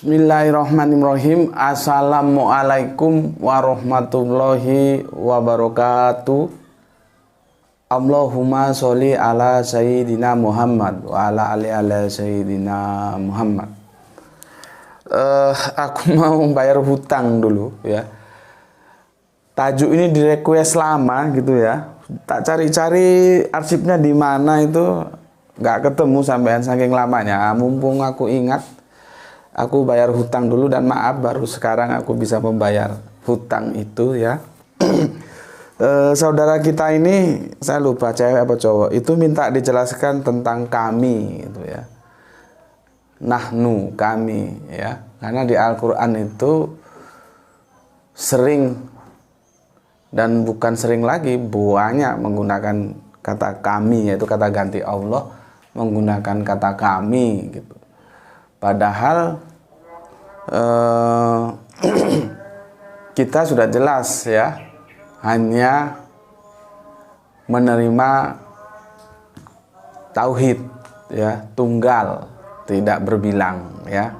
Bismillahirrahmanirrahim. Assalamualaikum warahmatullahi wabarakatuh. Allahumma sholli ala sayyidina Muhammad wa ala ali sayyidina Muhammad. Aku mau bayar hutang dulu ya. Tajuk ini di request lama gitu ya. Tak cari-cari arsipnya di mana itu nggak ketemu sampean saking lamanya. Mumpung aku ingat, aku bayar hutang dulu dan maaf baru sekarang aku bisa membayar hutang itu ya. Saudara kita ini, saya lupa cewek apa cowok, itu minta dijelaskan tentang kami itu ya. Nahnu, kami ya. Karena di Al-Qur'an itu sering dan bukan sering lagi, banyak menggunakan kata kami, yaitu kata ganti Allah menggunakan kata kami gitu. Padahal kita sudah jelas ya, hanya menerima tauhid ya, tunggal, tidak berbilang ya,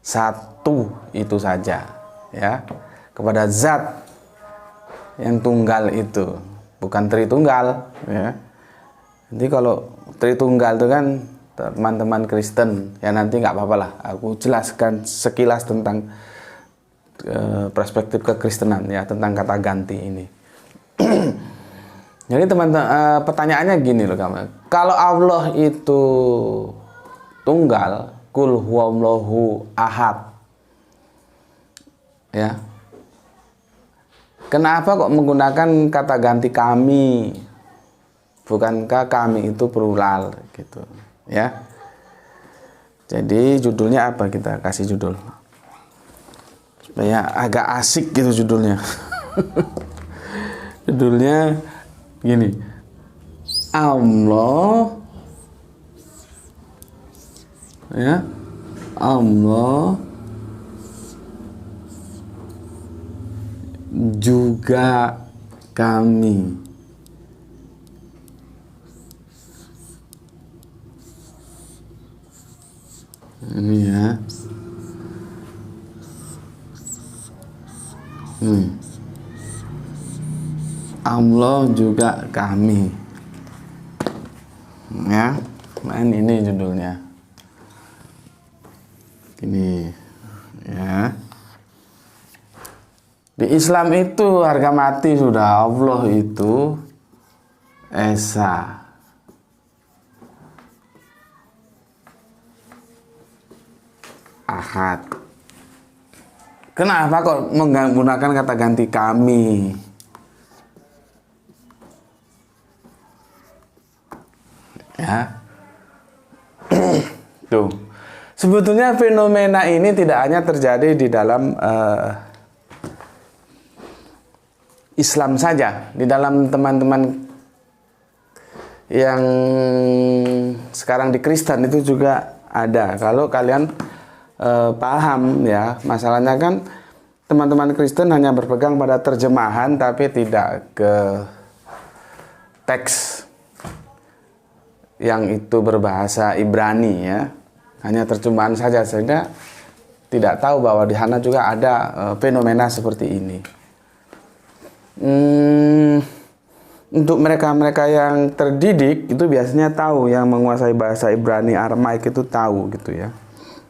satu itu saja ya, kepada zat yang tunggal itu, bukan tritunggal ya. Jadi kalau tritunggal itu kan teman-teman Kristen ya, nanti nggak apa-apa lah aku jelaskan sekilas tentang perspektif kekristenan ya, tentang kata ganti ini. Jadi teman-teman, pertanyaannya gini loh kamu, kalau Allah itu tunggal, kul huwallahu ahad ya, kenapa kok menggunakan kata ganti kami? Bukankah kami itu plural gitu ya? Jadi judulnya apa, kita kasih judul supaya agak asik gitu judulnya. Judulnya gini, Allah ya, Allah juga kami. Ini ya. Allah juga kami. Ya. Ini judulnya. Ini ya. Di Islam itu harga mati sudah, Allah itu esa. Ahad. Kenapa kok menggunakan kata ganti kami? Ya. Tuh. Sebetulnya fenomena ini tidak hanya terjadi di dalam Islam saja, di dalam teman-teman yang sekarang di Kristen itu juga ada. Kalau kalian paham ya, masalahnya kan teman-teman Kristen hanya berpegang pada terjemahan tapi tidak ke teks yang itu berbahasa Ibrani ya, hanya terjemahan saja, sehingga tidak tahu bahwa di sana juga ada fenomena seperti ini. Untuk mereka-mereka yang terdidik itu biasanya tahu, yang menguasai bahasa Ibrani, Aramaik itu tahu gitu ya.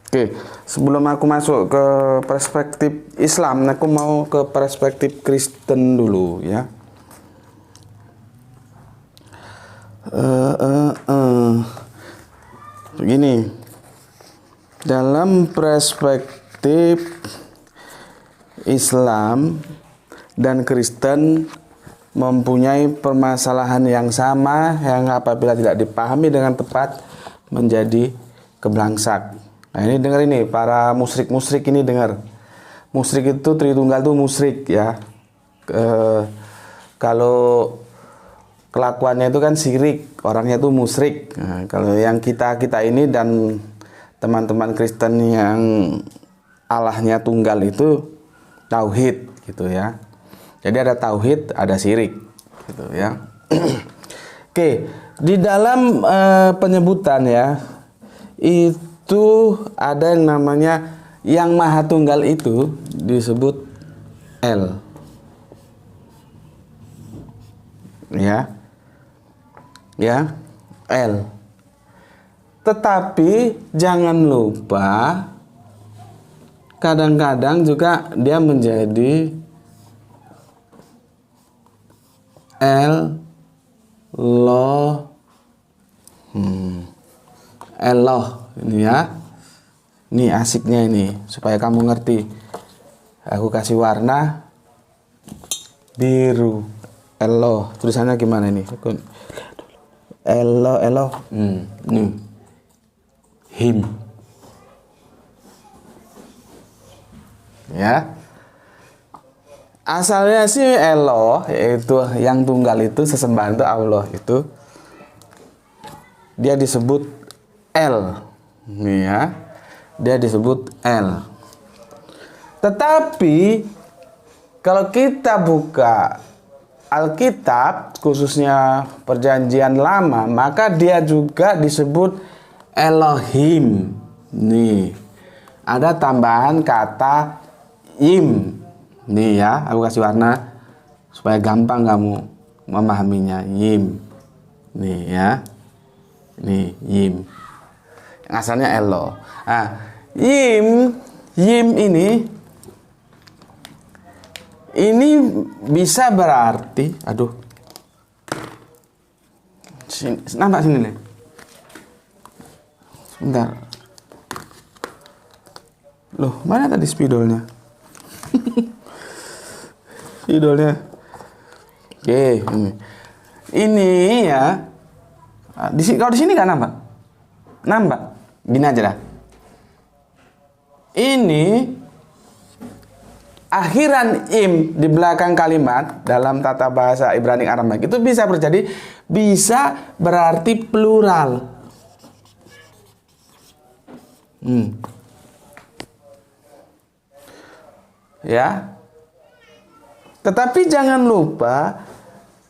Oke, sebelum aku masuk ke perspektif Islam, aku mau ke perspektif Kristen dulu ya. Begini, dalam perspektif Islam dan Kristen mempunyai permasalahan yang sama, yang apabila tidak dipahami dengan tepat menjadi keblangsak. Nah ini dengar ini, para musyrik-musyrik ini dengar. musyrik itu Tritunggal itu musyrik ya. Kalau kelakuannya itu kan syirik, orangnya itu musyrik. Nah, kalau yang kita ini dan teman-teman Kristen yang Allahnya tunggal itu tauhid gitu ya. Jadi ada tauhid, ada syirik gitu ya. Oke, di dalam penyebutan ya itu ada yang namanya yang maha tunggal itu disebut El. Ya. Ya, El. Tetapi jangan lupa kadang-kadang juga dia menjadi Eloh ini ya. Ini asiknya ini supaya kamu ngerti. Aku kasih warna biru. Eloh, tulisannya gimana ini? Eloh. Nih. Him. Ya. Asalnya sih Eloh, yaitu yang tunggal itu, sesembahan itu Allah itu. Dia disebut El. Nih ya. Dia disebut El. Tetapi kalau kita buka Alkitab, khususnya Perjanjian Lama, maka dia juga disebut Elohim. Nih, ada tambahan kata Im. Nih ya, aku kasih warna supaya gampang kamu memahaminya. Yim. Nih ya. Nih, Yim. Yang asalnya Elo. Nah, Yim ini bisa berarti, aduh, sini, nampak sini nih, sebentar, loh, mana tadi spidolnya? Spidolnya, oke, ini ya, kalau di sini nggak nampak, gini aja dah, ini akhiran im di belakang kalimat dalam tata bahasa Ibrani Aramaik itu bisa berarti plural. Ya. Tetapi jangan lupa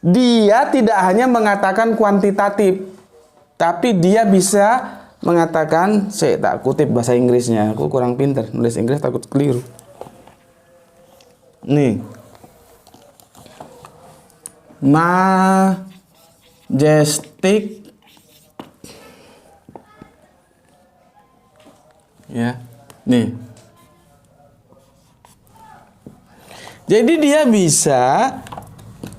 dia tidak hanya mengatakan kuantitatif, tapi dia bisa mengatakan, saya tak kutip bahasa Inggrisnya, aku kurang pintar nulis Inggris takut keliru. Nih, majestic, ya, nih. Jadi dia bisa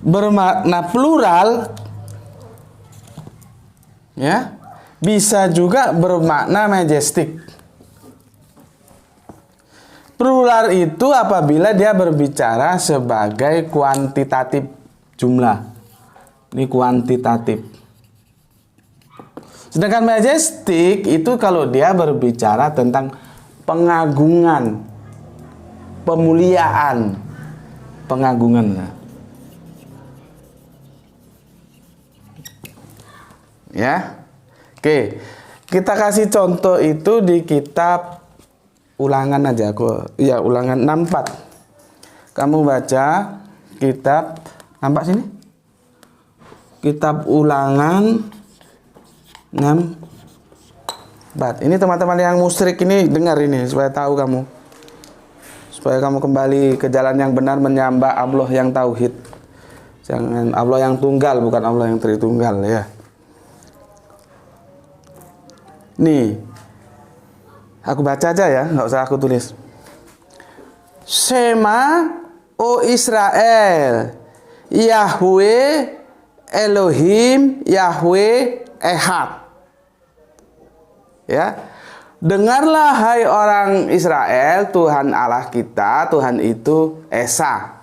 bermakna plural, ya, bisa juga bermakna majestic. Plural itu apabila dia berbicara sebagai kuantitatif jumlah. Ini kuantitatif. Sedangkan majestic itu kalau dia berbicara tentang pengagungan, pemuliaan, pengagungan. Ya. Oke. Kita kasih contoh itu di kitab Ulangan aja, Ulangan 64. Kamu baca kitab, nampak sini? Kitab Ulangan 64. Ini teman-teman yang musyrik ini dengar ini supaya tahu kamu. Supaya kamu kembali ke jalan yang benar menyembah Allah yang tauhid. Jangan Allah yang tunggal, bukan Allah yang tritunggal ya. Nih. Aku baca aja ya, nggak usah aku tulis. Shema, O Israel, Yahweh Elohim, Yahweh Ehad. Ya, dengarlah hai orang Israel, Tuhan Allah kita, Tuhan itu Esa.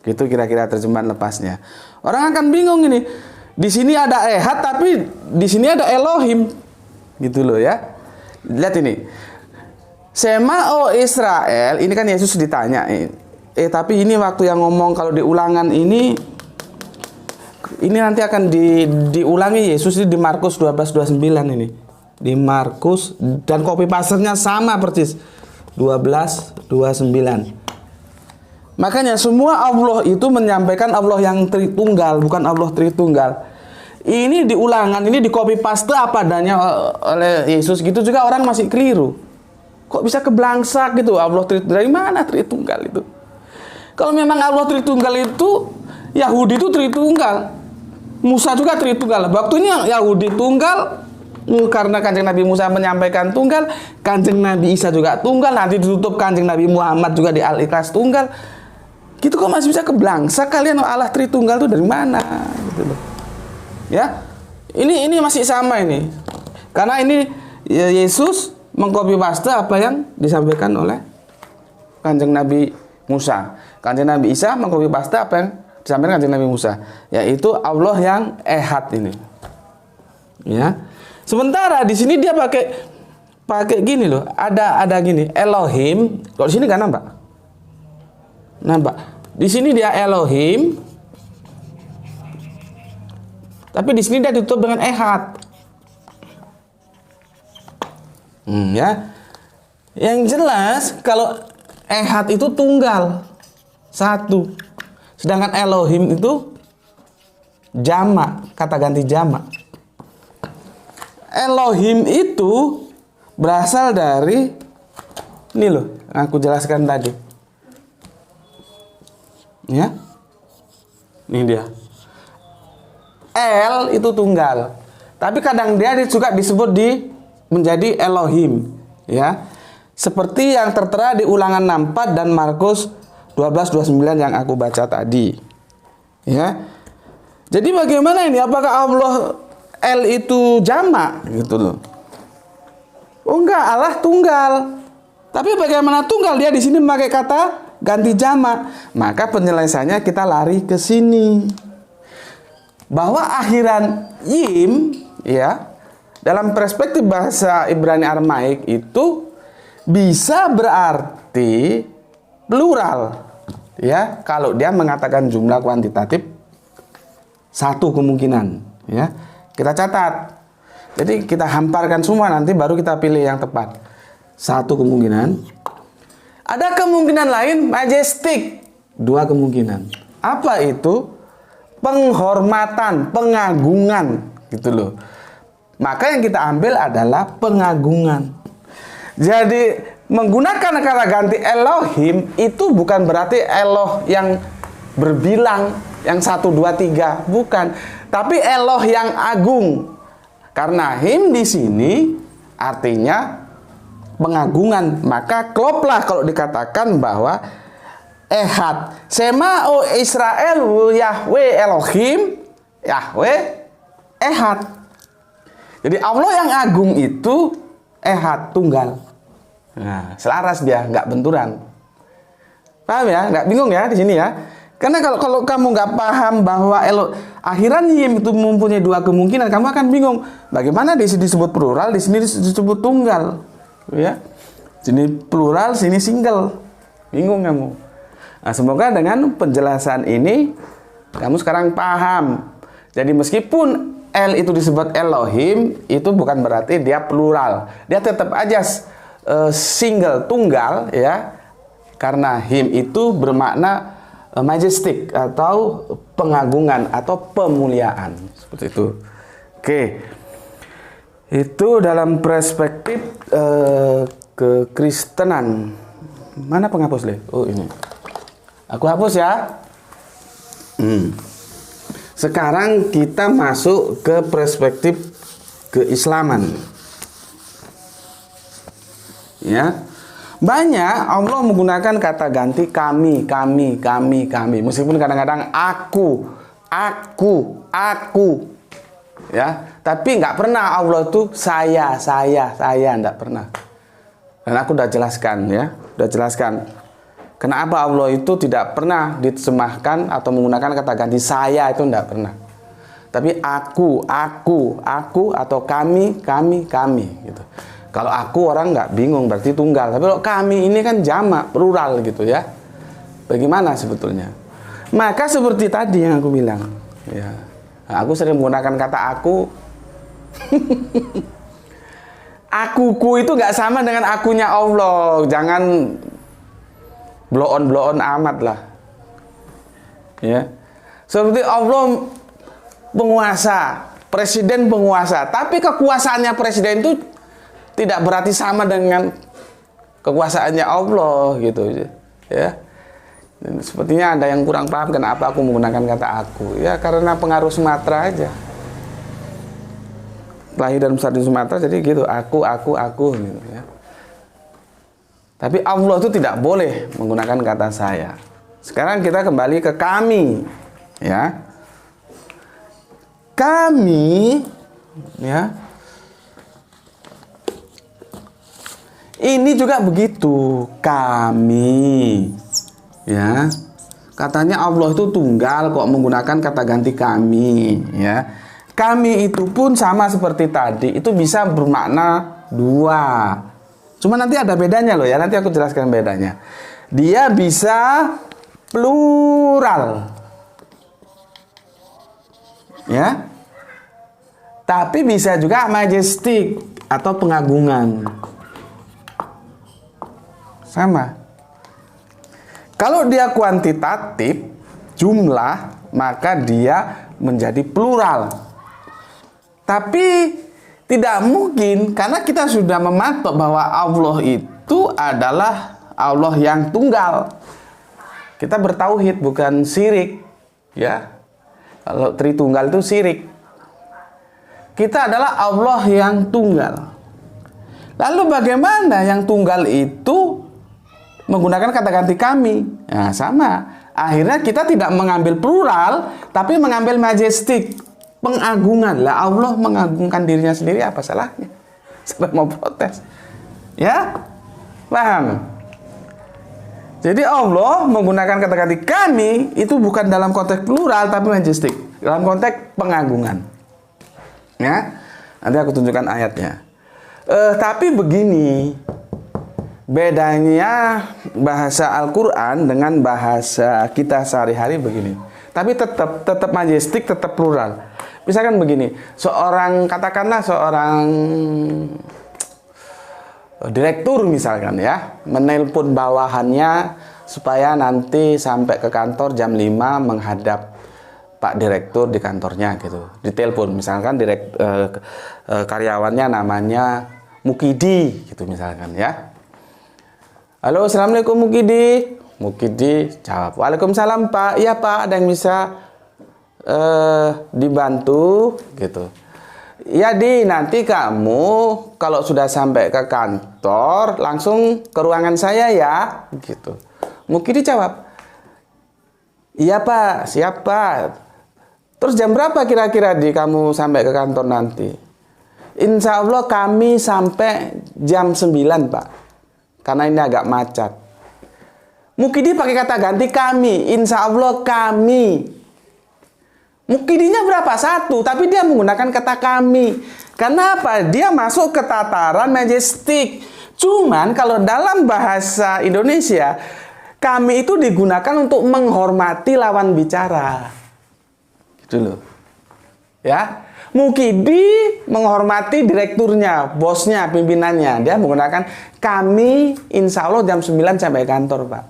Gitu kira-kira terjemahan lepasnya. Orang akan bingung ini. Di sini ada Ehad, tapi di sini ada Elohim. Gitu loh ya. Lihat ini. Sema o Israel, ini kan Yesus ditanya. Tapi ini waktu yang ngomong kalau di Ulangan ini nanti akan diulangi Yesus di Markus 12:29 ini. Di Markus, dan copy paste-nya sama persis. 12:29. Makanya semua Allah itu menyampaikan Allah yang Tritunggal, bukan Allah Tritunggal. Ini di Ulangan, ini di copy paste apa adanya oleh Yesus gitu juga orang masih keliru. Kok bisa keblangsak gitu Allah Tritunggal? Dari mana Tritunggal itu? Kalau memang Allah Tritunggal itu, Yahudi itu Tritunggal. Musa juga Tritunggal. Waktunya Yahudi tunggal, karena Kanjeng Nabi Musa menyampaikan tunggal, Kanjeng Nabi Isa juga tunggal, nanti ditutup Kanjeng Nabi Muhammad juga di Al-Ikhlas tunggal. Gitu kok masih bisa keblangsak kalian Allah Tritunggal itu dari mana? Gitu loh. Ya, ini masih sama ini. Karena ini Yesus mengcopy paste apa yang disampaikan oleh Kanjeng Nabi Musa. Kanjeng Nabi Isa mengcopy paste apa yang disampaikan Kanjeng Nabi Musa, yaitu Allah yang ehad ini. Ya. Sementara di sini dia pakai gini loh. Ada gini, Elohim. Kalau di sini kan nampak? Nampak. Di sini dia Elohim. Tapi di sini dia ditutup dengan ehad. Ya. Yang jelas kalau ehad itu tunggal. Satu. Sedangkan Elohim itu jamak, kata ganti jamak. Elohim itu berasal dari ini loh, aku jelaskan tadi. Ya. Ini dia. El itu tunggal. Tapi kadang dia juga disebut menjadi Elohim, ya. Seperti yang tertera di Ulangan 64 dan Markus 12:29 yang aku baca tadi. Ya. Jadi bagaimana ini? Apakah Allah L itu jamak gitu loh? Oh enggak, Allah tunggal. Tapi bagaimana tunggal? Dia di sini memakai kata ganti jamak. Maka penyelesaiannya kita lari ke sini. Bahwa akhiran yim, ya, dalam perspektif bahasa Ibrani Aramaik itu bisa berarti plural. Ya, kalau dia mengatakan jumlah kuantitatif satu kemungkinan, ya. Kita catat. Jadi kita hamparkan semua, nanti baru kita pilih yang tepat. Satu kemungkinan. Ada kemungkinan lain majestic. Dua kemungkinan. Apa itu? Penghormatan, pengagungan, gitu loh. Maka yang kita ambil adalah pengagungan. Jadi menggunakan kata ganti Elohim itu bukan berarti Eloh yang berbilang, yang 1, 2, 3, bukan. Tapi Eloh yang agung. Karena him di sini artinya pengagungan. Maka kloplah kalau dikatakan bahwa ehad. Sema o Israel Yahweh Elohim, Yahweh ehad. Jadi Allah yang agung itu ehad, tunggal. Nah, selaras dia, nggak benturan. Paham ya? Nggak bingung ya di sini ya? Karena kalau kamu nggak paham bahwa akhiran yim itu mempunyai dua kemungkinan, kamu akan bingung. Bagaimana di sini disebut plural, di sini disebut tunggal, ya? Sini plural, sini single. Bingung kamu. Nah, semoga dengan penjelasan ini kamu sekarang paham. Jadi meskipun L itu disebut Elohim, itu bukan berarti dia plural. Dia tetap aja single, tunggal, ya. Karena him itu bermakna majestic atau pengagungan atau pemuliaan, seperti itu. Oke. Itu dalam perspektif kekristenan. Mana penghapus, Le? Oh, ini. Aku hapus ya. Sekarang kita masuk ke perspektif keislaman. Ya. Banyak Allah menggunakan kata ganti kami. Meskipun kadang-kadang aku. Ya, tapi nggak pernah Allah itu saya, nggak pernah. Dan aku udah jelaskan ya, kenapa Allah itu tidak pernah diterjemahkan atau menggunakan kata ganti saya, itu nggak pernah. Tapi aku atau kami gitu. Kalau aku orang nggak bingung, berarti tunggal. Tapi kalau kami ini kan jamak, plural gitu ya. Bagaimana sebetulnya? Maka seperti tadi yang aku bilang, ya. Nah, aku sering menggunakan kata aku. Akuku itu nggak sama dengan akunya Allah. Jangan blow on amat lah. Ya. Seperti Allah penguasa, presiden penguasa, tapi kekuasaannya presiden itu tidak berarti sama dengan kekuasaannya Allah gitu ya. Dan sepertinya ada yang kurang paham kenapa aku menggunakan kata aku. Ya karena pengaruh Sumatera aja. Lahir dan besar di Sumatera jadi gitu, aku gitu ya. Tapi Allah itu tidak boleh menggunakan kata saya. Sekarang kita kembali ke kami ya. Kami ya. Ini juga begitu, kami ya. Katanya Allah itu tunggal kok menggunakan kata ganti kami ya. Kami itu pun sama seperti tadi, itu bisa bermakna dua. Cuma nanti ada bedanya loh ya, nanti aku jelaskan bedanya. Dia bisa plural ya. Tapi bisa juga majestik atau pengagungan. Sama. Kalau dia kuantitatif, jumlah, maka dia menjadi plural. Tapi tidak mungkin, karena kita sudah mematok bahwa Allah itu adalah Allah yang tunggal. Kita bertauhid, bukan syirik. Ya. Kalau Tritunggal itu syirik. Kita adalah Allah yang tunggal. Lalu bagaimana yang tunggal itu menggunakan kata ganti kami? Nah, sama. Akhirnya kita tidak mengambil plural, tapi mengambil majestik, pengagungan. Lah Allah mengagungkan dirinya sendiri, apa salahnya? Siapa mau protes? Ya? Paham? Jadi Allah menggunakan kata ganti kami itu bukan dalam konteks plural, tapi majestik. Dalam konteks pengagungan. Ya? Nanti aku tunjukkan ayatnya. Tapi begini, bedanya bahasa Al-Quran dengan bahasa kita sehari-hari begini. Tapi tetap majestik, tetap plural. Misalkan begini, katakanlah seorang direktur misalkan ya, menelpon bawahannya supaya nanti sampai ke kantor jam 5 menghadap Pak Direktur di kantornya gitu. Ditelepon misalkan karyawannya namanya Mukidi gitu misalkan ya. Halo, assalamualaikum Mukidi. Mukidi jawab, waalaikumsalam Pak. Iya Pak, ada yang bisa dibantu gitu. Ya nanti kamu kalau sudah sampai ke kantor langsung ke ruangan saya ya gitu. Mukidi jawab, iya Pak, siap Pak. Terus jam berapa kira-kira kamu sampai ke kantor nanti? Insya Allah kami sampai jam 9 Pak. Karena ini agak macet. Mukidi pakai kata ganti kami. Insya Allah kami. Mukidinya berapa? 1. Tapi dia menggunakan kata kami. Karena apa? Dia masuk ke tataran majestik. Cuman kalau dalam bahasa Indonesia, kami itu digunakan untuk menghormati lawan bicara. Gitu loh. Ya. Mukidi menghormati direkturnya, bosnya, pimpinannya. Dia menggunakan kami insya Allah jam 9 sampai kantor Pak.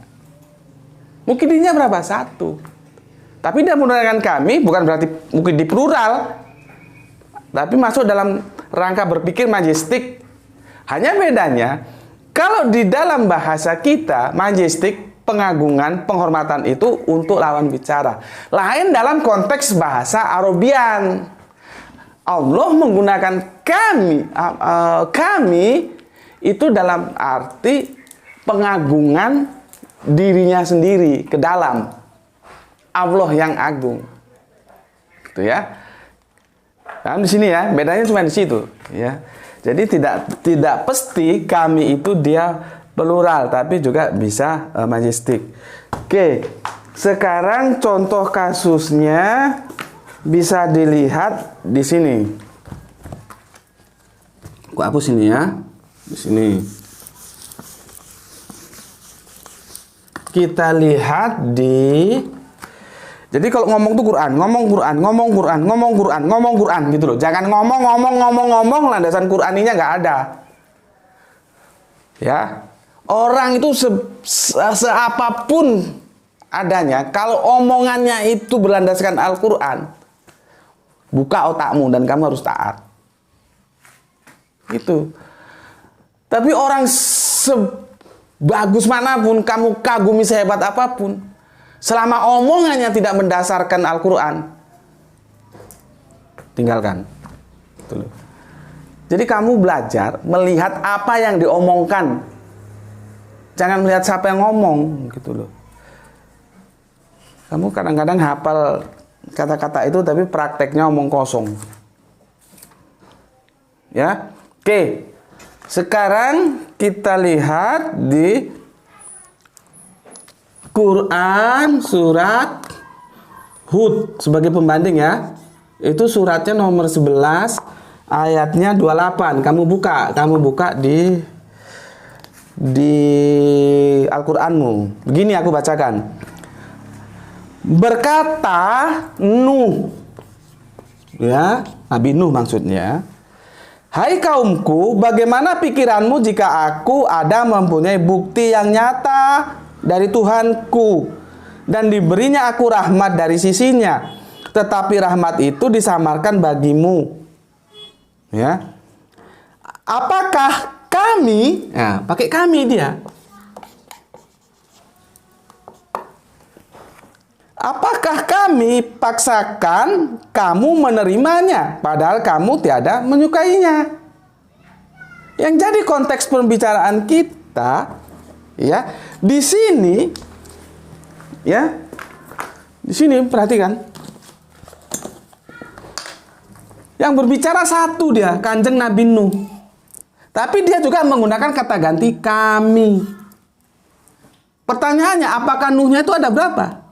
Mukidinya berapa? 1. Tapi dia menggunakan kami bukan berarti mukidi plural. Tapi masuk dalam rangka berpikir majestik. Hanya bedanya, kalau di dalam bahasa kita, majestik, pengagungan, penghormatan itu untuk lawan bicara. Lain dalam konteks bahasa Arabian. Allah menggunakan kami itu dalam arti pengagungan dirinya sendiri ke dalam. Allah yang agung. Gitu ya. Nah, di sini ya, bedanya cuma di situ ya. Jadi tidak pasti kami itu dia plural, tapi juga bisa majestik. Oke, sekarang contoh kasusnya bisa dilihat di sini. Aku hapus ini ya. Di sini. Kita lihat di, jadi kalau ngomong tuh Quran, ngomong Quran gitu loh. Jangan ngomong, landasan Quraninya nggak ada. Ya. Orang itu seapapun adanya, kalau omongannya itu berlandaskan Al-Quran, buka otakmu dan kamu harus taat. Gitu. Tapi orang sebagus manapun, kamu kagumi sehebat apapun, selama omongannya tidak mendasarkan Al-Quran, tinggalkan. Gitu loh. Jadi kamu belajar melihat apa yang diomongkan. Jangan melihat siapa yang ngomong, gitu loh. Kamu kadang-kadang hafal kata-kata itu, tapi prakteknya omong kosong. Ya, oke. Sekarang kita lihat di Quran surat Hud sebagai pembanding ya. Itu suratnya nomor 11, ayatnya 28. Kamu buka di Al-Qur'anmu. Begini aku bacakan. Berkata Nuh, ya, Nabi Nuh maksudnya, hai kaumku, bagaimana pikiranmu jika aku ada mempunyai bukti yang nyata dari Tuhanku dan diberinya aku rahmat dari sisinya, tetapi rahmat itu disamarkan bagimu. Ya. Apakah kami, ya, pakai kami dia. Apakah kami paksakan kamu menerimanya, padahal kamu tiada menyukainya? Yang jadi konteks pembicaraan kita, ya, di sini, ya, di sini perhatikan. Yang berbicara satu dia, Kanjeng Nabi Nuh. Tapi dia juga menggunakan kata ganti kami. Pertanyaannya, apakah Nuhnya itu ada berapa?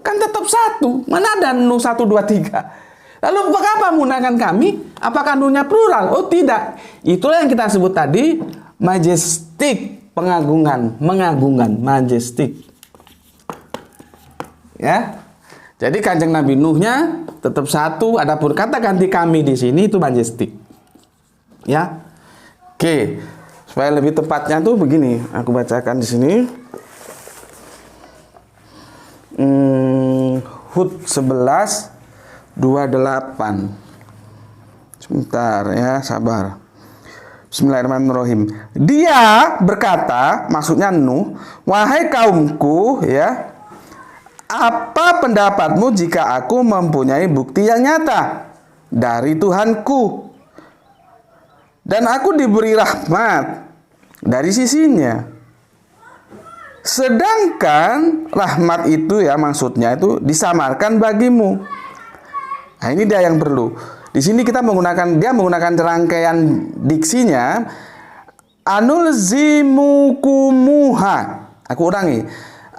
Kan tetap satu. Mana ada Nuh 1, 2, 3? Lalu mengapa menggunakan kami? Apakah Nuhnya plural? Oh tidak. Itulah yang kita sebut tadi majestic, mengagungkan, majestic. Ya. Jadi Kanjeng Nabi Nuhnya tetap satu. Adapun kata ganti kami di sini itu majestic. Ya. Oke. Supaya lebih tepatnya tuh begini, aku bacakan di sini. Hud 11 28. Sebentar ya, sabar. Bismillahirrahmanirrahim. Dia berkata, maksudnya Nuh, wahai kaumku, ya, apa pendapatmu jika aku mempunyai bukti yang nyata dari Tuhanku dan aku diberi rahmat dari sisinya? Sedangkan rahmat itu, ya, maksudnya itu disamarkan bagimu. Nah, ini dia yang perlu. Di sini dia menggunakan rangkaian diksinya, anulzimukumuha. Aku ulangi.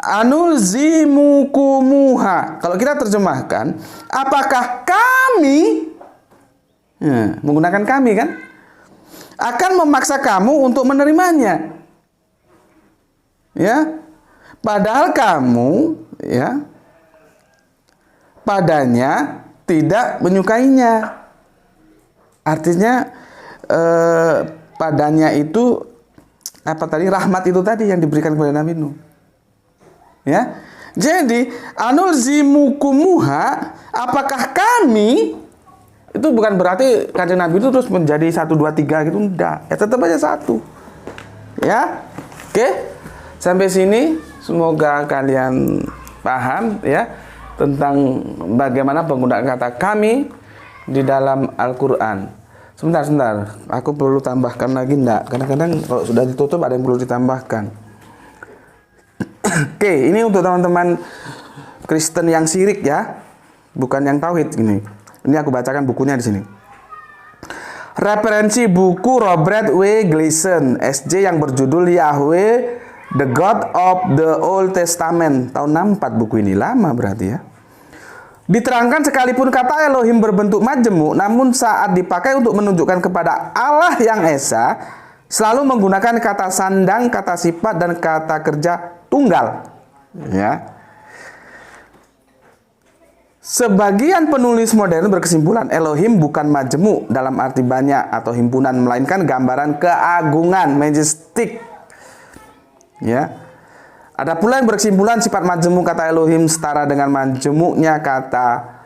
Anulzimukumuha. Kalau kita terjemahkan, apakah kami, ya, menggunakan kami kan, akan memaksa kamu untuk menerimanya? Ya, padahal kamu, ya, padanya tidak menyukainya. Artinya padanya itu apa tadi, rahmat itu tadi yang diberikan kepada Nabi Nuh. Ya, jadi anulzimukumuha, apakah kami, itu bukan berarti Kanjeng Nabi itu terus menjadi 1, 2, 3 gitu, enggak. Ya tetap aja satu. Ya, oke. Sampai sini semoga kalian paham, ya, tentang bagaimana penggunaan kata kami di dalam Al-Quran. Sebentar, aku perlu tambahkan lagi enggak? Kadang-kadang kalau sudah ditutup ada yang perlu ditambahkan. Oke, ini untuk teman-teman Kristen yang syirik, ya, bukan yang tauhid ini. Ini aku bacakan bukunya di sini. Referensi buku Robert W. Gleason, SJ, yang berjudul Yahweh The God of the Old Testament, tahun 64 buku ini, lama berarti ya. Diterangkan sekalipun kata Elohim berbentuk majemuk, namun saat dipakai untuk menunjukkan kepada Allah yang esa, selalu menggunakan kata sandang, kata sifat, dan kata kerja tunggal. Ya. Sebagian penulis modern berkesimpulan Elohim bukan majemuk dalam arti banyak atau himpunan, melainkan gambaran keagungan, majestic. Ya. Ada pula yang berkesimpulan sifat majemuk kata Elohim setara dengan majemuknya kata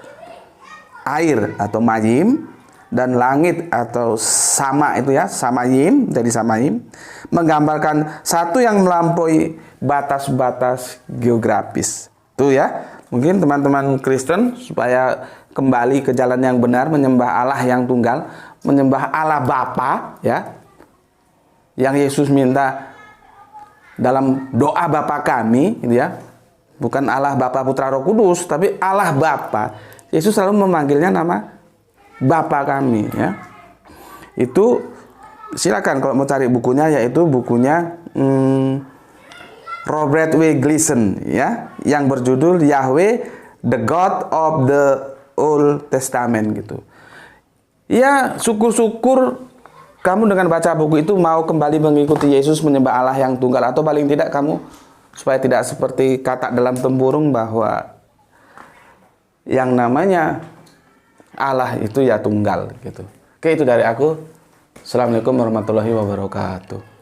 air atau mayim, dan langit atau sama itu ya, samayim, jadi samayim, menggambarkan satu yang melampaui batas-batas geografis. Itu ya, mungkin teman-teman Kristen supaya kembali ke jalan yang benar, menyembah Allah yang tunggal, menyembah Allah Bapa ya, yang Yesus minta dalam doa Bapa kami, gitu ya. Bukan Allah Bapa Putra Roh Kudus, tapi Allah Bapa. Yesus selalu memanggilnya nama Bapa kami, ya. Itu silakan kalau mau cari bukunya, yaitu bukunya Robert W. Gleason, ya, yang berjudul Yahweh, the God of the Old Testament, gitu. Ya, syukur-syukur kamu dengan baca buku itu mau kembali mengikuti Yesus, menyembah Allah yang tunggal, atau paling tidak kamu supaya tidak seperti kata dalam tempurung bahwa yang namanya Allah itu ya tunggal gitu. Oke, itu dari aku. Assalamualaikum warahmatullahi wabarakatuh.